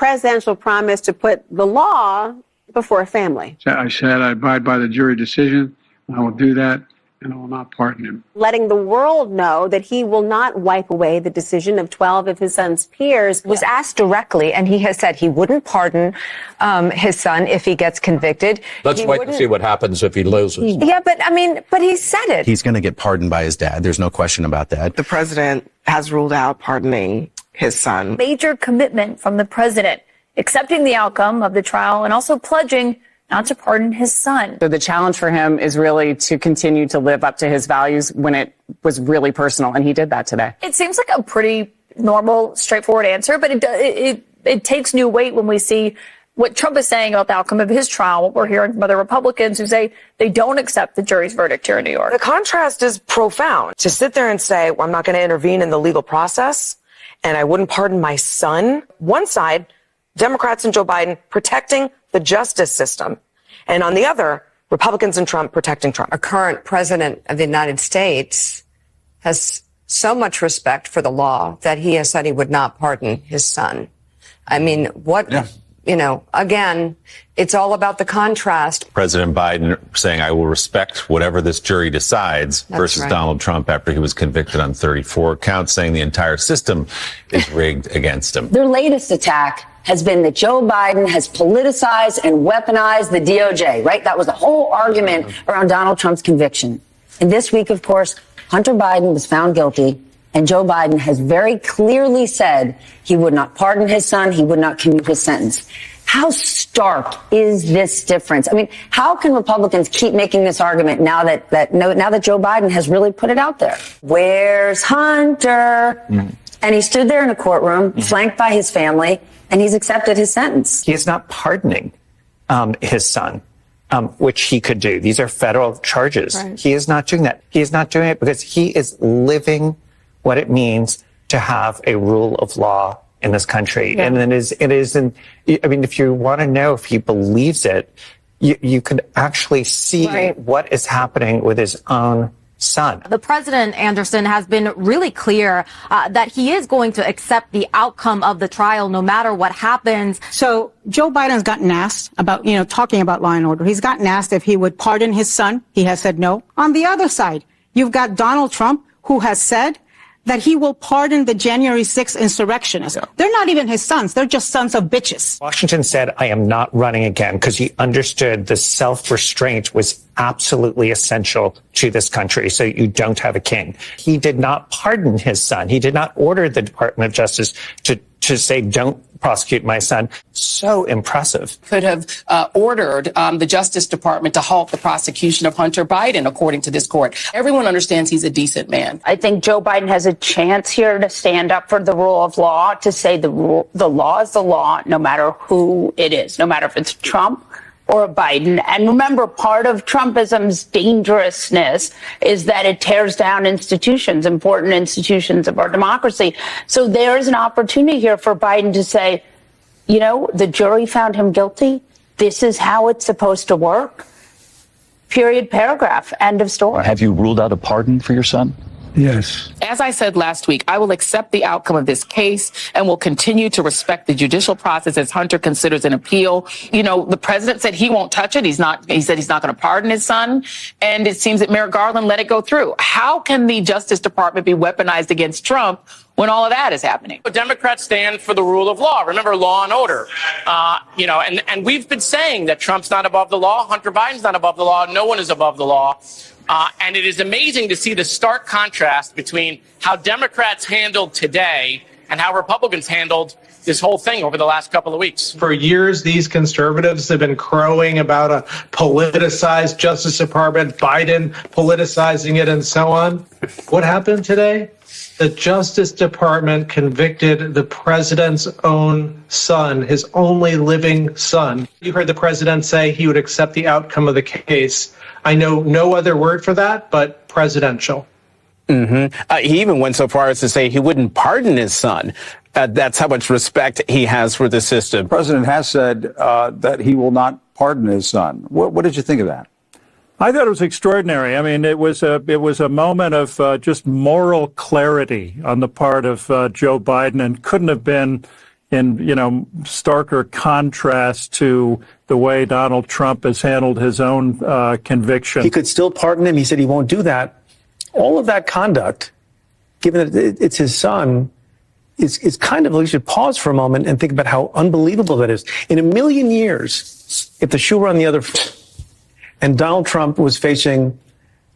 presidential promise to put the law before family. I said I abide by the jury decision. I will do that, and I will not pardon him. Letting the world know that he will not wipe away the decision of 12 of his son's peers. Was asked directly, and he has said he wouldn't pardon his son if he gets convicted. Let's wait and see what happens if he loses. Yeah, but he said it. He's going to get pardoned by his dad. There's no question about that. The president has ruled out pardoning his son. Major commitment from the president, accepting the outcome of the trial and also pledging not to pardon his son. So the challenge for him is really to continue to live up to his values when it was really personal, and he did that today. It seems like a pretty normal, straightforward answer, but it takes new weight when we see what Trump is saying about the outcome of his trial, what we're hearing from other Republicans who say they don't accept the jury's verdict here in New York. The contrast is profound. To sit there and say, well, I'm not going to intervene in the legal process, and I wouldn't pardon my son. One side, Democrats and Joe Biden protecting the justice system. And on the other, Republicans and Trump protecting Trump. Our current president of the United States has so much respect for the law that he has said he would not pardon his son. I mean, again, it's all about the contrast. President Biden saying, I will respect whatever this jury decides, versus Donald Trump after he was convicted on 34 counts, saying the entire system is rigged against him. Their latest attack has been that Joe Biden has politicized and weaponized the DOJ, right? That was the whole argument around Donald Trump's conviction. And this week, of course, Hunter Biden was found guilty, and Joe Biden has very clearly said he would not pardon his son, he would not commute his sentence. How stark is this difference? I mean, how can Republicans keep making this argument now that Joe Biden has really put it out there? Where's Hunter? And he stood there in a courtroom, flanked by his family, and he's accepted his sentence. He is not pardoning his son, which he could do. These are federal charges. Right. He is not doing that. He is not doing it because he is living what it means to have a rule of law in this country. Yeah. And it isn't, I mean, if you want to know if he believes it, you could actually see what is happening with his own son. The president, Anderson, has been really clear that he is going to accept the outcome of the trial no matter what happens. So Joe Biden's gotten asked about, talking about law and order. He's gotten asked if he would pardon his son. He has said no. On the other side, you've got Donald Trump, who has said that he will pardon the January 6th insurrectionists. Yeah. They're not even his sons. They're just sons of bitches. Washington said, I am not running again, because he understood the self-restraint was absolutely essential to this country, so you don't have a king. He did not pardon his son. He did not order the Department of Justice to say, don't prosecute my son. So impressive. Could have ordered the Justice Department to halt the prosecution of Hunter Biden, according to this court. Everyone understands he's a decent man. I think Joe Biden has a chance here to stand up for the rule of law, to say the law is the law, no matter who it is, no matter if it's Trump or Biden. And remember, part of Trumpism's dangerousness is that it tears down institutions, important institutions of our democracy. So there's an opportunity here for Biden to say, the jury found him guilty. This is how it's supposed to work. Period, paragraph, end of story. Have you ruled out a pardon for your son? Yes. As I said last week, I will accept the outcome of this case and will continue to respect the judicial process as Hunter considers an appeal. The president said he won't touch it. He said he's not going to pardon his son. And it seems that Merrick Garland let it go through. How can the Justice Department be weaponized against Trump when all of that is happening? Democrats stand for the rule of law. Remember, law and order. And we've been saying that Trump's not above the law. Hunter Biden's not above the law. No one is above the law. And it is amazing to see the stark contrast between how Democrats handled today and how Republicans handled this whole thing over the last couple of weeks. For years, these conservatives have been crowing about a politicized Justice Department, Biden politicizing it, and so on. What happened today? The Justice Department convicted the president's own son, his only living son. You heard the president say he would accept the outcome of the case. I know no other word for that, but presidential. He even went so far as to say he wouldn't pardon his son. That's how much respect he has for the system. The president has said that he will not pardon his son. What did you think of that? I thought it was extraordinary. I mean, it was a moment of just moral clarity on the part of Joe Biden, and couldn't have been in, starker contrast to the way Donald Trump has handled his own conviction. He could still pardon him. He said he won't do that. All of that conduct, given that it's his son, is kind of, we should pause for a moment and think about how unbelievable that is. In a million years, if the shoe were on the other foot and Donald Trump was facing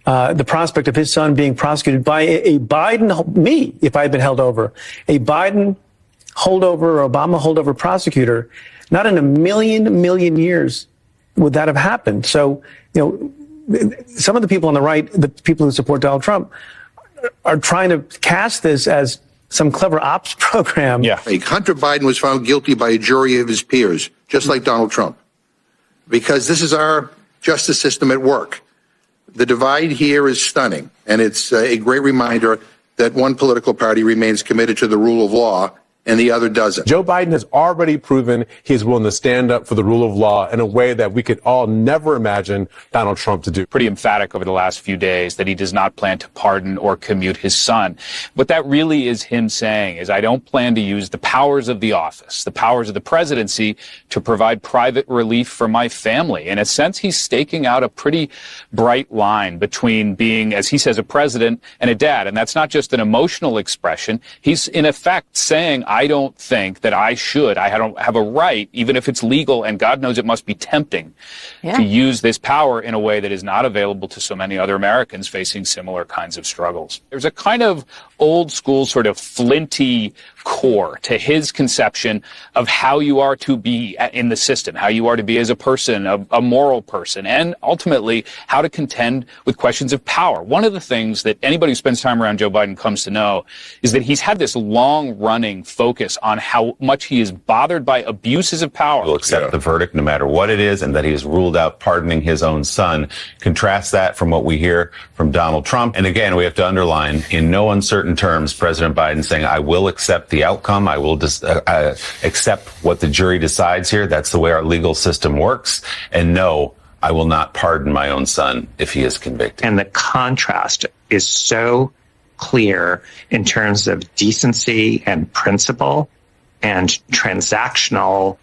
the prospect of his son being prosecuted by a Biden, me, if I had been held over, a Biden holdover or Obama holdover prosecutor, not in a million years would that have happened. So, some of the people on the right, the people who support Donald Trump, are trying to cast this as some clever ops program. Yeah. Hunter Biden was found guilty by a jury of his peers, just like Donald Trump, because this is our justice system at work. The divide here is stunning, and it's a great reminder that one political party remains committed to the rule of law and the other doesn't. Joe Biden has already proven he's willing to stand up for the rule of law in a way that we could all never imagine Donald Trump to do. Pretty emphatic over the last few days that he does not plan to pardon or commute his son. What that really is him saying is, I don't plan to use the powers of the office, the powers of the presidency, to provide private relief for my family. In a sense, he's staking out a pretty bright line between being, as he says, a president and a dad. And that's not just an emotional expression. He's in effect saying, I don't think that I don't have a right, even if it's legal, and God knows it must be tempting, to use this power in a way that is not available to so many other Americans facing similar kinds of struggles. There's a kind of old school sort of flinty core to his conception of how you are to be in the system, how you are to be as a person, a moral person, and ultimately how to contend with questions of power. One of the things that anybody who spends time around Joe Biden comes to know is that he's had this long-running focus on how much he is bothered by abuses of power. Will accept the verdict no matter what it is, and that he has ruled out pardoning his own son. Contrast that from what we hear from Donald Trump. And again, we have to underline, in no uncertain terms, President Biden saying, I will accept the outcome. I will accept what the jury decides here. That's the way our legal system works. And no, I will not pardon my own son if he is convicted. And the contrast is so clear in terms of decency and principle and transactional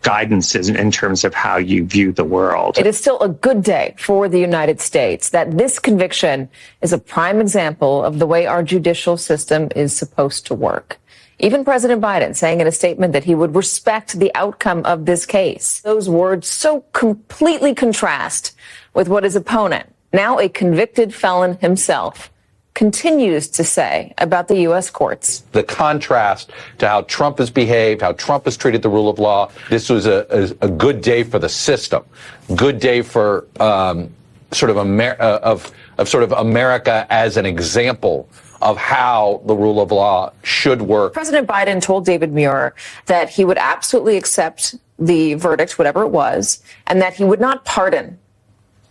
guidance in terms of how you view the world. It is still a good day for the United States that this conviction is a prime example of the way our judicial system is supposed to work. Even President Biden saying in a statement that he would respect the outcome of this case. Those words so completely contrast with what his opponent, now a convicted felon himself, continues to say about the U.S. courts. The contrast to how Trump has behaved, how Trump has treated the rule of law. This was a good day for the system, good day for sort of America as an example of how the rule of law should work. President Biden told David Muir that he would absolutely accept the verdict, whatever it was, and that he would not pardon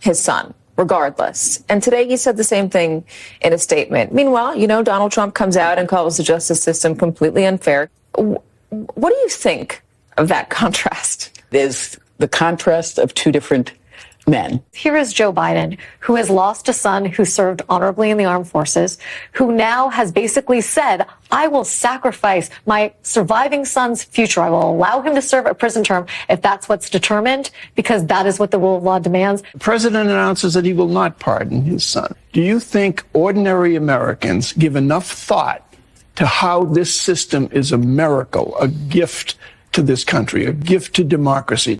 his son, regardless. And today he said the same thing in a statement. Meanwhile, Donald Trump comes out and calls the justice system completely unfair. What do you think of that contrast? There's the contrast of two different men. Here is Joe Biden, who has lost a son who served honorably in the armed forces, who now has basically said, I will sacrifice my surviving son's future. I will allow him to serve a prison term if that's what's determined, because that is what the rule of law demands. The president announces that he will not pardon his son. Do you think ordinary Americans give enough thought to how this system is a miracle, a gift to this country, a gift to democracy?